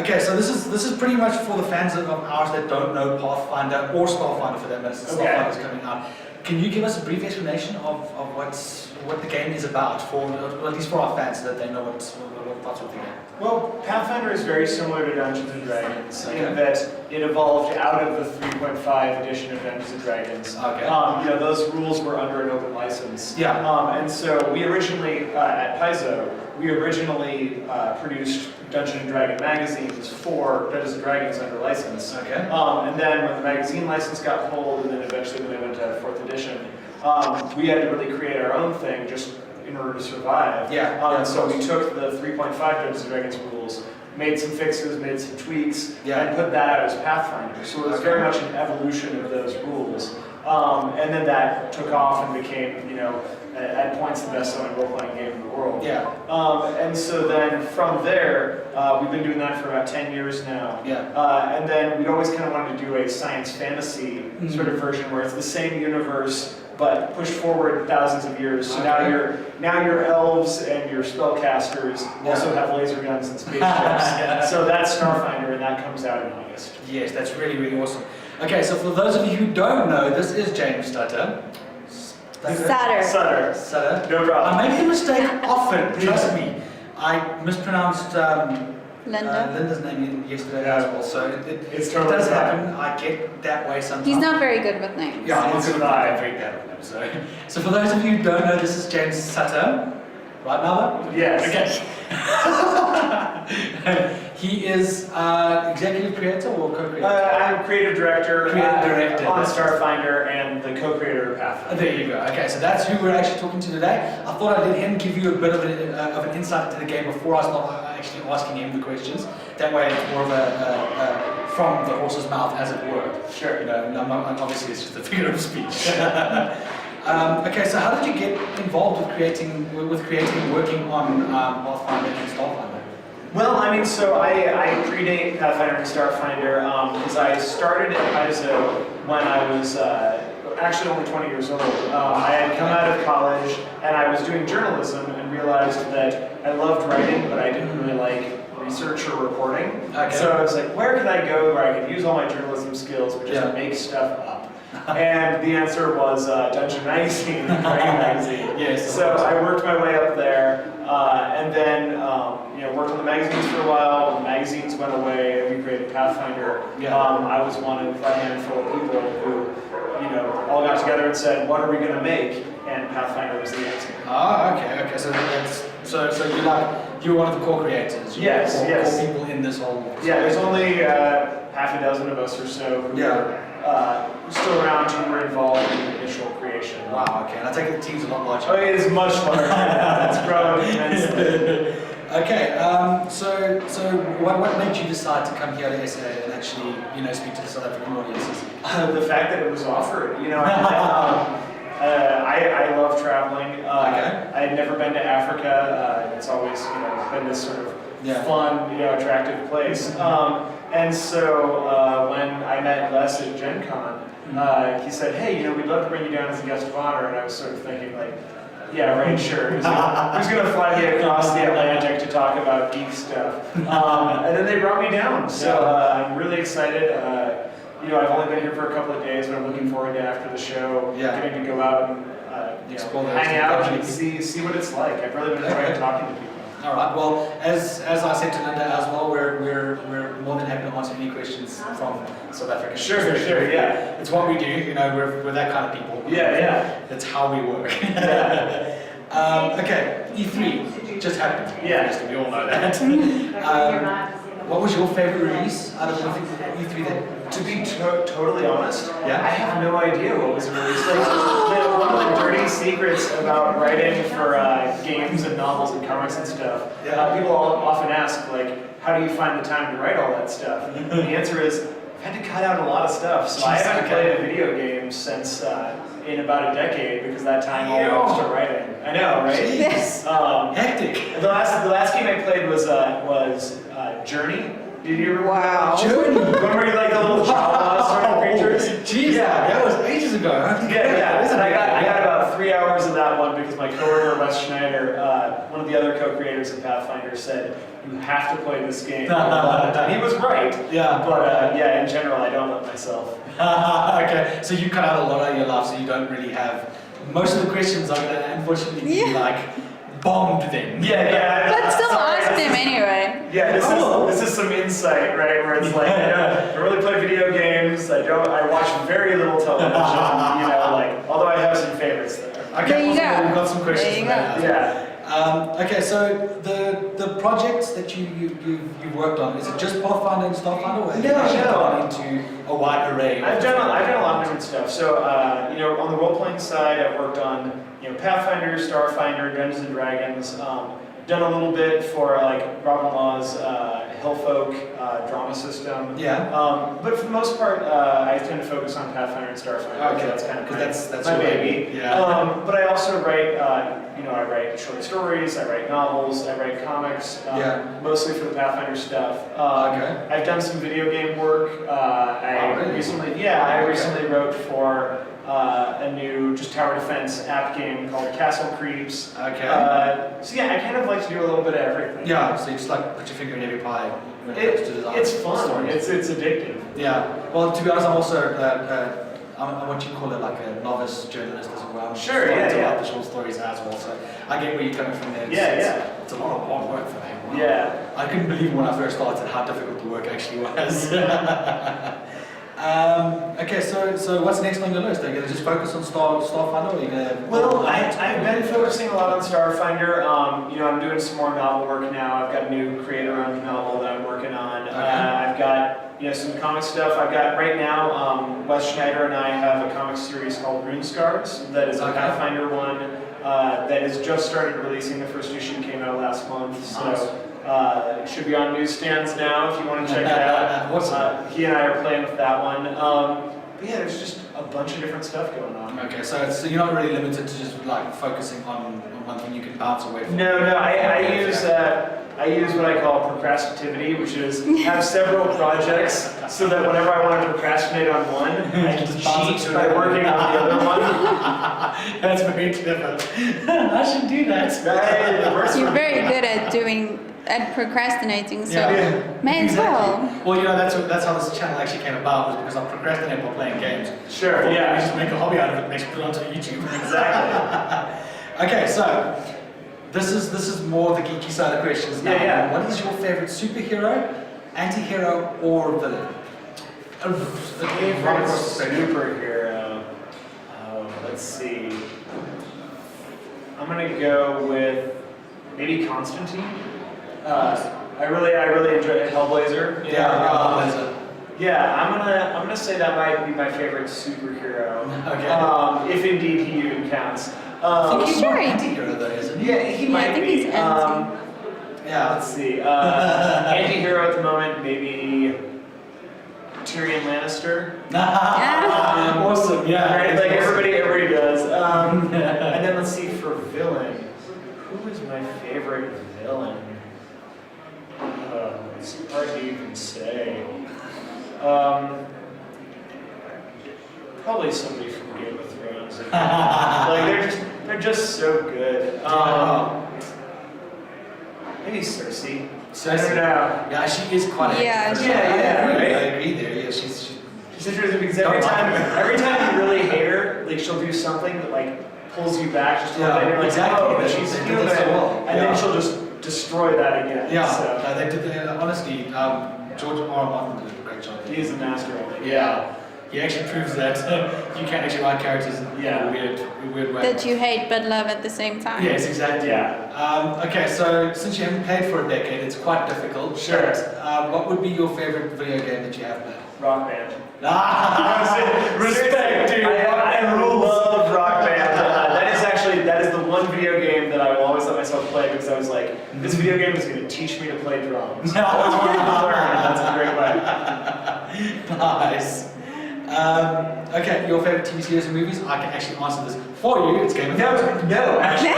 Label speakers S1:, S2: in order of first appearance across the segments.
S1: Okay, so this is pretty much for the fans of ours that don't know Pathfinder or Starfinder for that matter. So Starfinder's coming out. Can you give us a brief explanation of what the game is about, for at least for our fans, so that they know what's with the game?
S2: Well, Pathfinder is very similar to Dungeons and Dragons in that it evolved out of the 3.5 edition of Dungeons and Dragons.
S1: Okay.
S2: Those rules were under an open license.
S1: Yeah.
S2: And so we originally at Paizo, produced Dungeons and Dragon magazines for Dungeons and Dragons under license.
S1: Okay.
S2: And then when the magazine license got pulled, and then eventually when they went to 4th edition, we had to really create our own thing just in order to survive.
S1: Yeah.
S2: So we took the 3.5 Dungeons and Dragons rules, made some fixes, made some tweaks, and put that out as Pathfinder. So it was very much an evolution of those rules. And then that took off and became, at points the best-selling role-playing game in the world.
S1: Yeah.
S2: And so then from there, we've been doing that for about 10 years now.
S1: Yeah.
S2: And then we'd always kind of wanted to do a science fantasy sort of version where it's the same universe but pushed forward thousands of years. So now your elves and your spellcasters also have laser guns and spaceships. So that's Starfinder, and that comes out in August.
S1: Yes, that's really, really awesome. Okay, so for those of you who don't know, this is James Sutter.
S2: Sutter. No problem.
S1: I make the mistake often, trust me. I mispronounced Linda's name yesterday as well, so it does happen. I get that way sometimes.
S3: He's not very good with names.
S1: Yeah, I'm not good with names. I'm very bad with names. So for those of you who don't know, this is James Sutter. Right, Malva?
S2: Yes.
S1: Okay. He is executive creator or co-creator?
S2: I'm creative director on
S1: That's
S2: Starfinder and the co-creator of Pathfinder.
S1: There you go. Okay, so that's who we're actually talking to today. I thought I'd let him give you a bit of an insight into the game before I start actually asking him the questions. That way it's more of a from the horse's mouth, as it were.
S2: Sure.
S1: Obviously it's just a figure of speech. Okay, so how did you get involved with creating and working on Pathfinder and Starfinder?
S2: Well, so I predate Pathfinder and Starfinder because I started at Paizo when I was actually only 20 years old. I had come out of college and I was doing journalism and realized that I loved writing, but I didn't really like research or reporting.
S1: Okay.
S2: So I was like, where could I go where I could use all my journalism skills but just make stuff up? And the answer was Dungeon Magazine, Dragon Magazine.
S1: Yes.
S2: So I worked my way up there, and then worked on the magazines for a while. When the magazines went away, and we created Pathfinder. I was one of a handful of people who, all got together and said, "What are we going to make?" And Pathfinder was the answer.
S1: Okay. So you're one of the core creators.
S2: Yes.
S1: Core people in this whole.
S2: Yeah, there's only half a dozen of us or so who are still around who were involved in the initial creation.
S1: Wow, okay. And I take it the team's a lot larger.
S2: Oh, it is much larger. It's grown immensely.
S1: Okay, so what made you decide to come here to SA and actually, speak to the South African audiences?
S2: The fact that it was offered. I love traveling. I had never been to Africa. It's always, been this sort of fun, attractive place. And so when I met Les at Gen Con, he said, "Hey, we'd love to bring you down as a guest of honor." And I was sort of thinking, like, yeah, right, sure. Who's going to fly me across the Atlantic to talk about geek stuff? And then they brought me down. So I'm really excited. I've only been here for a couple of days, but I'm looking forward to after the show getting to go out and hang out and see what it's like. I've really been enjoying talking to people.
S1: All right. Well, as I said to Linda as well, we're more than happy to answer any questions from South Africa.
S2: Sure. Yeah.
S1: It's what we do. We're that kind of people.
S2: Yeah.
S1: That's how we work. Okay. E3 just happened.
S2: Yeah.
S1: We all know that. What was your favorite release out of E3 then?
S2: To be totally honest,
S1: I
S2: have no idea what was released. One of the dirty secrets about writing for games and novels and comics and stuff, people often ask, like, how do you find the time to write all that stuff? And the answer is, I've had to cut out a lot of stuff. So I haven't played a video game since in about a decade because that time all goes to writing. I know, right?
S1: Yes. Hectic.
S2: The last game I played was Journey. Did you ever
S1: Journey?
S2: Remember like the little Jawa sort of creatures?
S1: Jeez, that was ages ago.
S2: I got about 3 3 hours of that one because my coworker Wes Schneider, one of the other co-creators of Pathfinder, said you have to play this game. And he was right.
S1: Yeah.
S2: But yeah, in general, I don't let myself.
S1: Okay, so you cut out a lot of your life, so you don't really have. Most of the questions are going to unfortunately be like bombed then.
S2: Yeah.
S3: But still ask them anyway.
S2: Yeah, this is some insight, right? Where it's like, I don't really play video games. I watch very little television. Although I have some favorites there.
S1: Okay,
S3: There you go.
S1: we've got some questions for that.
S2: Yeah.
S1: Okay, so the projects that you've worked on, is it just Pathfinder and Starfinder, or have you actually gone into a wide array?
S2: I've done a lot of different stuff. So on the role-playing side, I've worked on Pathfinder, Starfinder, Dungeons and Dragons. Done a little bit for like Robin Law's Hillfolk drama system.
S1: Yeah.
S2: But for the most part, I tend to focus on Pathfinder and Starfinder.
S1: Okay,
S2: That's kind of
S1: that's
S2: my
S1: your
S2: baby.
S1: Yeah.
S2: But I also write, I write short stories, I write novels, I write comics. Mostly for the Pathfinder stuff.
S1: Okay.
S2: I've done some video game work. I recently wrote for a new just tower defense app game called Castle Creeps.
S1: Okay.
S2: So yeah, I kind of like to do a little bit of everything.
S1: Yeah, so you just like put your finger in every pie when it comes to design.
S2: It's fun.
S1: Stories.
S2: It's addictive.
S1: Yeah. Well, to be honest, I'm also I'm what you call it, like a novice journalist as well. I'm
S2: Sure,
S1: starting to
S2: yeah.
S1: write the short stories as well, so I get where you're coming from there. It's a lot of hard work for me. Wow.
S2: Yeah.
S1: I couldn't believe when I first started how difficult the work actually was. Okay, so what's next on your list? Are you going to just focus on Starfinder, or are you going to...
S2: Well, I've been focusing a lot on Starfinder. I'm doing some more novel work now. I've got a new creator-owned novel that I'm working on.
S1: Okay.
S2: I've got some comic stuff. I've got right now, Wes Schneider and I have a comic series called Rune Scars that is a Pathfinder one that has just started releasing. The first issue came out last month. So it should be on newsstands now if you want to check it out. He and I are playing with that one. But yeah, there's just a bunch of different stuff going on.
S1: Okay, so you're not really limited to just like focusing on one thing you can bounce away from.
S2: No, I use what I call procrastinativity, which is have several projects so that whenever I want to procrastinate on one, I can cheat by working on the other one.
S1: That's very clever. I should do that.
S3: You're very good at procrastinating, so may as well.
S1: Well, that's how this channel actually came about, was because I procrastinate while playing games.
S2: Sure,
S1: We just make a hobby out of it, next put it onto YouTube.
S2: Exactly.
S1: Okay, so this is more the geeky side of questions now.
S2: Yeah.
S1: What is your favorite superhero, anti-hero, or villain?
S2: Favorite superhero. Let's see. I'm gonna go with maybe Constantine. I really enjoy Hellblazer.
S1: Hellblazer.
S2: Yeah, I'm gonna say that might be my favorite superhero.
S1: Okay.
S2: If indeed he even counts.
S1: I think he's more anti-hero though, isn't he?
S2: Yeah, he might
S3: I think
S2: be.
S3: he's anti.
S2: Let's see. Anti-hero at the moment, maybe Tyrion Lannister.
S1: Awesome. Yeah.
S2: Right, like
S1: awesome.
S2: everybody does. And then let's see for villain. Who is my favorite villain? It's hard to even say. Probably somebody from Game of Thrones. Like they're just so good. Maybe Cersei. I don't know.
S1: Yeah, she is quite.
S3: Yeah,
S1: I agree there. Yeah, she's
S2: interesting because every time you really hate her, like she'll do something that like pulls you back just a little bit. You're like,
S1: exactly.
S2: but she's human, and then she'll just destroy that again.
S1: Yeah,
S2: So.
S1: they did. Honestly, George R. R. Martin did a great job.
S2: He is a master of it.
S1: Yeah, he actually proves that you can actually write characters in a weird way.
S3: That you hate but love at the same time.
S1: Yes, exactly.
S2: Yeah.
S1: Okay, so since you haven't played for a decade, it's quite difficult.
S2: Sure.
S1: But, what would be your favorite video game that you have played?
S2: Rock Band.
S1: Respect, dude.
S2: I love Rock Band. That is the one video game that I will always let myself play because I was like, this video game is going to teach me to play drums. I always wanted to learn, and that's a great way.
S1: Nice. Okay, your favorite TV series and movies? I can actually answer this for you. It's Game of Thrones.
S2: No, actually, I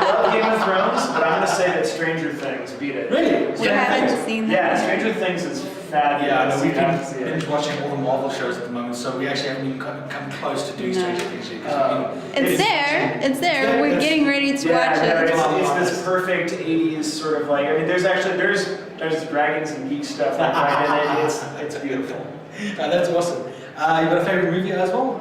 S2: love Game of Thrones, but I'm going to say that Stranger Things beat it.
S1: Really?
S3: We haven't seen that.
S2: Yeah, Stranger Things is fabulous.
S1: Yeah, no, we've
S2: You have to see
S1: been
S2: it.
S1: binge watching all the Marvel shows at the moment, so we actually haven't even come close to doing Stranger Things yet. 'Cause
S3: It's there. We're getting ready to watch
S2: Yeah,
S3: it.
S2: it's this perfect 80s sort of like, I mean, there's dragons and geek stuff like right in it. It's beautiful.
S1: That's awesome. You got a favorite movie as well?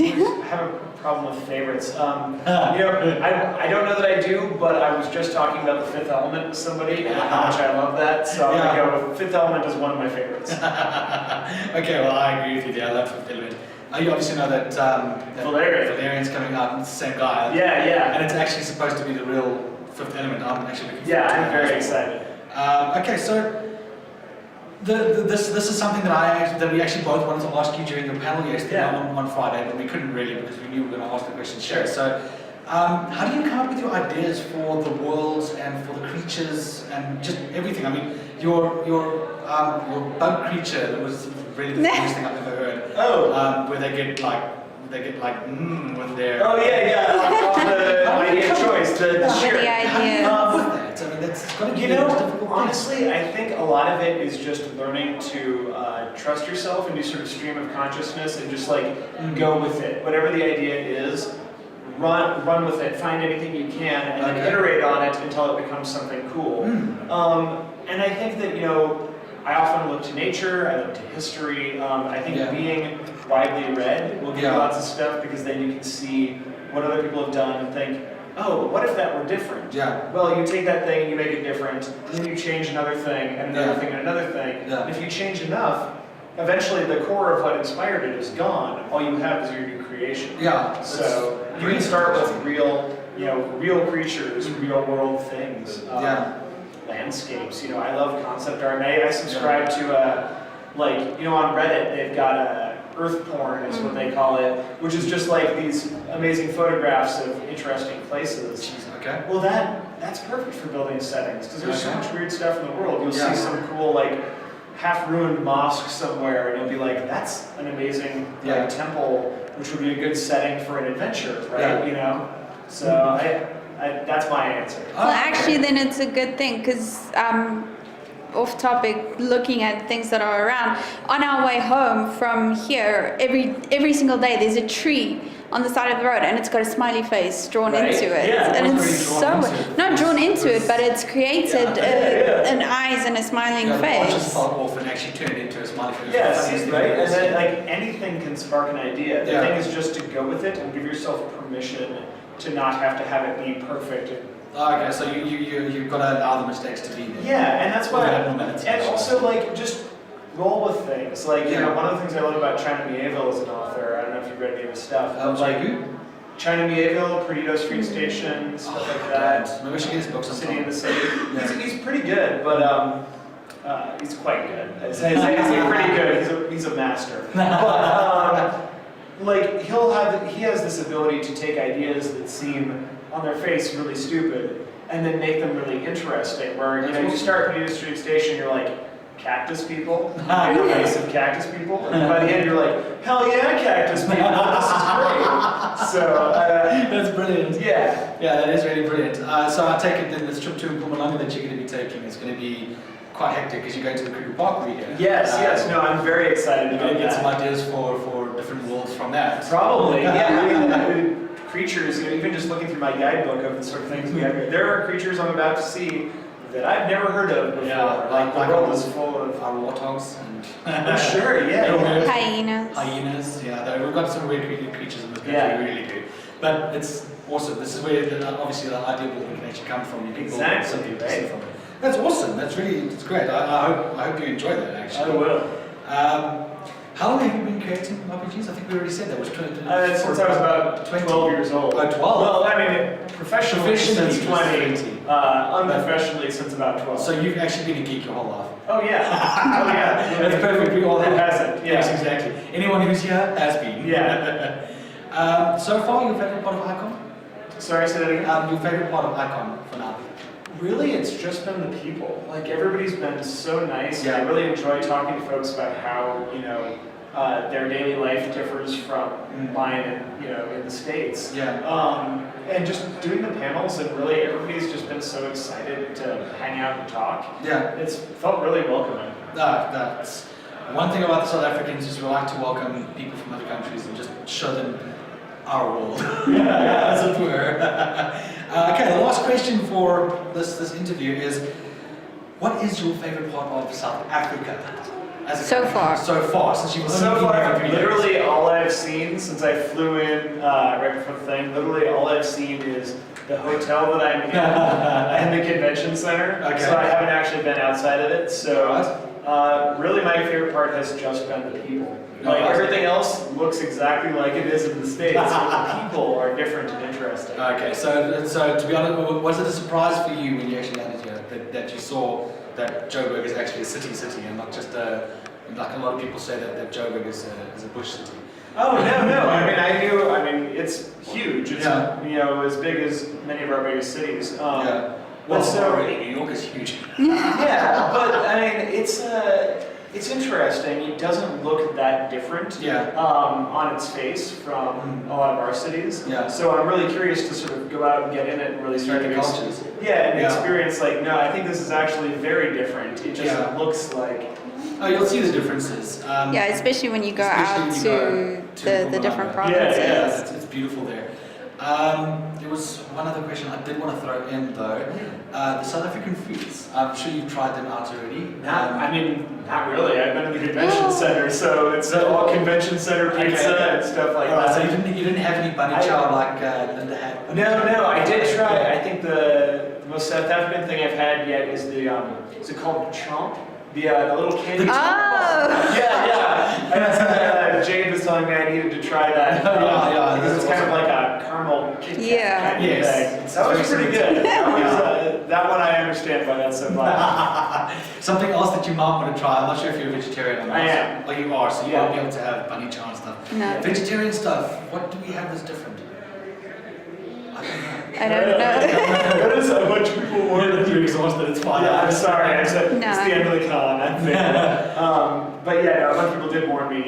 S2: I have a problem with favorites. I don't know that I do, but I was just talking about The Fifth Element with somebody and how much I love that. So I'm gonna go with Fifth Element is one of my favorites.
S1: Okay, well I agree with you there. I love Fifth Element. You obviously know that Valerian's coming out. It's the same guy.
S2: Yeah.
S1: And it's actually supposed to be the real Fifth Element. I'm actually looking forward to
S2: Yeah, I'm
S1: that.
S2: very excited.
S1: Okay, so this is something that we actually both wanted to ask you during your panel yesterday on Friday, but we couldn't really because we knew we were going to ask the question straight. So, how do you come up with your ideas for the worlds and for the creatures and just everything? I mean, your bug creature that was really the funniest thing I've ever heard. Where they get like with their.
S2: Oh yeah. On the idea of choice, the
S3: With
S2: shirt.
S3: the idea.
S1: I mean, that's got to be difficult.
S2: Honestly, I think a lot of it is just learning to trust yourself and do sort of stream of consciousness and just like go with it. Whatever the idea is, run with it. Find anything you can and then iterate on it until it becomes something cool. And I think that I often look to nature. I look to history. I think being widely read will give you lots of stuff because then you can see what other people have done and think, oh, what if that were different?
S1: Yeah.
S2: Well, you take that thing and you make it different, then you change another thing and another thing and another thing.
S1: Yeah.
S2: And if you change enough, eventually the core of what inspired it is gone. All you have is your new creation.
S1: Yeah.
S2: So you can start with real creatures, real world things. Landscapes. I love concept art. And I subscribe to on Reddit they've got earth porn is what they call it, which is just like these amazing photographs of interesting places.
S1: Okay.
S2: Well, that's perfect for building settings because there's so much weird stuff in the world. You'll see some cool half-ruined mosque somewhere, and you'll be like, that's an amazing temple, which would be a good setting for an adventure, right? So that's my answer.
S3: Well, actually, then it's a good thing because off topic, looking at things that are around. On our way home from here, every single day there's a tree on the side of the road and it's got a smiley face drawn into it. And it's not drawn into it, but it's created an eyes and a smiling face.
S1: Just fall off and actually turn it into a smiley face.
S2: Yes, right. And then anything can spark an idea. The thing is just to go with it and give yourself permission to not have to have it be perfect.
S1: Okay, so you've got to allow the mistakes to be there.
S2: Yeah, and that's why. And also just roll with things. One of the things I love about China Mieville as an author. I don't know if you've read any of his stuff. China Mieville, Perdido Street Station, stuff like that.
S1: Maybe we should get his books.
S2: City in the City. He's pretty good, but he's quite good. I'd say pretty good. He's a master. But he has this ability to take ideas that seem on their face really stupid and then make them really interesting. Where you start Perdido Street Station, you're like, cactus people, invasive cactus people, and by the end you're like, hell yeah, cactus people, this is great. So
S1: that's brilliant.
S2: Yeah,
S1: that is really brilliant. So I take it then this trip to Mpumalanga that you're going to be taking is going to be quite hectic because you're going to the Kruger Park here.
S2: Yes. No, I'm very excited
S1: about
S2: that.
S1: You're going to get some ideas for different worlds from that.
S2: Probably, yeah. Creatures, even just looking through my guidebook of the sort of things we have here, there are creatures I'm about to see that I've never heard of before. The world is full of
S1: warthogs and
S2: sure,
S3: hyenas.
S1: We've got some weird creatures in this country, we really do. But it's awesome. This is where obviously the idea building can actually come from. You can build something to see from it. That's awesome. That's great. I hope you enjoy that actually.
S2: I will.
S1: How long have you been creating RPGs? I think we already said that was 20.
S2: Since I was about 12 years old.
S1: 12?
S2: Well, I mean, professionally since 20. Unprofessionally since about 12.
S1: So you've actually been a geek your whole life?
S2: Oh yeah.
S1: That's perfect. We all have.
S2: Who hasn't? Yeah.
S1: Yes, exactly. Anyone who's here has been.
S2: Yeah.
S1: So far, your favorite part of Icon?
S2: Sorry, say that again?
S1: Your favorite part of Icon for now?
S2: Really, it's just been the people. Everybody's been so nice. I really enjoy talking to folks about how, their daily life differs from mine, in the States.
S1: Yeah.
S2: And just doing the panels, and really everybody's just been so excited to hang out and talk.
S1: Yeah.
S2: It's felt really welcoming.
S1: That's one thing about the South Africans is we like to welcome people from other countries and just show them our world, as it were. Okay, the last question for this interview is, what is your favorite part of South Africa?
S3: So far,
S1: since you've
S2: So
S1: only been there
S2: far,
S1: for 3 years.
S2: literally all I've seen since I flew in right before the thing, literally all I've seen is the hotel that I'm in and the convention center.
S1: Okay.
S2: So I haven't actually been outside of it. So really my favorite part has just been the people. Like everything else looks exactly like it is in the States, but the people are different and interesting.
S1: Okay, so to be honest, was it a surprise for you when you actually landed here that you saw that Joburg is actually a city and not just like a lot of people say that Joburg is a bush city?
S2: Oh, no. I mean, it's huge. It's, as big as many of our biggest cities.
S1: Well,
S2: so
S1: already New York is huge.
S2: Yeah, but I mean, it's interesting. It doesn't look that different on its face from a lot of our cities.
S1: Yeah.
S2: So I'm really curious to sort of go out and get in it and really start to
S1: cultures.
S2: experience like, no, I think this is actually very different. It just looks like.
S1: Oh, you'll see the differences.
S3: especially when you go out to the different
S1: Mpumalanga.
S3: provinces.
S1: Yeah, it's beautiful there. There was one other question I did want to throw in though. The South African foods. I'm sure you've tried them out already.
S2: Not really. I've been to the convention center, so it's all convention center pizza and stuff like that.
S1: So you didn't have any bunny chow like Linda had?
S2: No, I did try. I think the most South African thing I've had yet is the is it called chomp? The little candy.
S3: Oh!
S2: Yeah. And Jade was telling me I needed to try that. Because it's kind of like a caramel Kit Kat kind of thing. That was pretty good. That one I understand why that's so popular.
S1: Something else that you might want to try. I'm not sure if you're a vegetarian or not.
S2: I am.
S1: Well, you are, so you won't be able to have bunny chow and stuff.
S3: No.
S1: Vegetarian stuff. What do we have that's different?
S3: I don't know.
S2: That is a bunch of people wanted
S1: You're exhausted. It's fine.
S2: Yeah, I'm sorry. I said
S3: No.
S2: it's the end of the con. I think. But a bunch of people did warn me.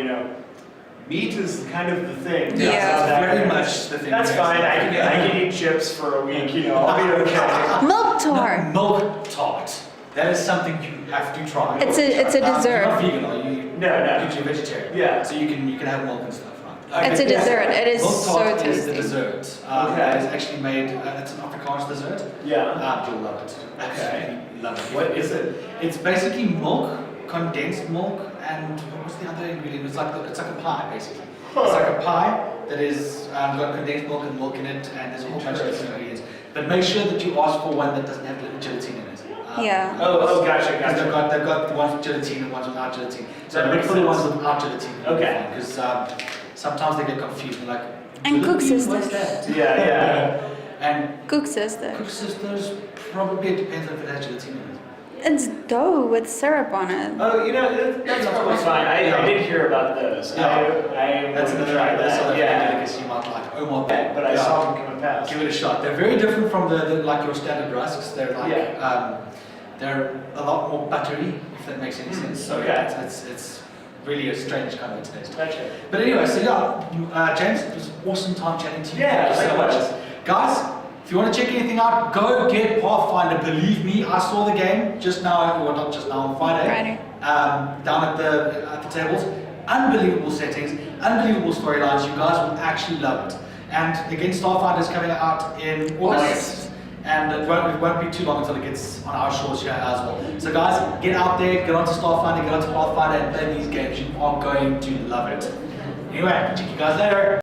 S2: Meat is kind of the thing.
S3: Yeah.
S1: Very much the thing.
S2: That's fine. I can eat chips for a week. I'll be okay.
S3: Milk tart.
S1: Milk tart. That is something you have to try.
S3: It's a dessert.
S1: You're not vegan, are you?
S2: No.
S1: You're vegetarian.
S2: Yeah.
S1: So you can have milk and stuff, right?
S3: It's a dessert. It is
S1: milk
S3: so
S1: tart is the
S3: tasty.
S1: dessert. That is actually made. It's an Afrikaans dessert.
S2: Yeah.
S1: You'll love it. Absolutely love it.
S2: What is it?
S1: It's basically milk, condensed milk, and what's the other ingredient? It's like a pie, basically. It's like a pie that is got condensed milk and milk in it, and there's a whole bunch of different ingredients. But make sure that you ask for one that doesn't have gelatin in it.
S3: Yeah.
S2: Gotcha.
S1: They've got the ones with gelatin and ones without gelatin. So look for the ones without gelatin.
S2: Okay.
S1: Because sometimes they get confused. They're like,
S3: And Cook
S1: gelatin,
S3: Sisters.
S1: what's that?
S2: Yeah.
S1: And
S3: Cook Sister.
S1: Cook Sisters, probably it depends if it has gelatin in it.
S3: It's dough with syrup on it.
S2: Oh, that's probably fine. I did hear about those. I
S1: That's
S2: wanted
S1: another
S2: to try
S1: that's
S2: that.
S1: another
S2: Yeah.
S1: delicacy you might like. Oh my god.
S2: But I saw them coming past.
S1: Give it a shot. They're very different from the like your standard rusks. They're like they're a lot more buttery, if that makes any sense. So it's really a strange kind of taste.
S2: Gotcha.
S1: But anyway, so James, it was an awesome time chatting to you.
S2: Yeah,
S1: Thank you so much.
S2: likewise.
S1: Guys, if you want to check anything out, go get Pathfinder. Believe me, I saw the game just now, or not just now, on Friday. Down at the tables. Unbelievable settings, unbelievable storylines. You guys will actually love it. And again, Starfinder is coming out in August. And it won't be too long until it gets on our shores here as well. So guys, get out there, get onto Starfinder, get onto Pathfinder and play these games. You are going to love it. Anyway, check you guys later.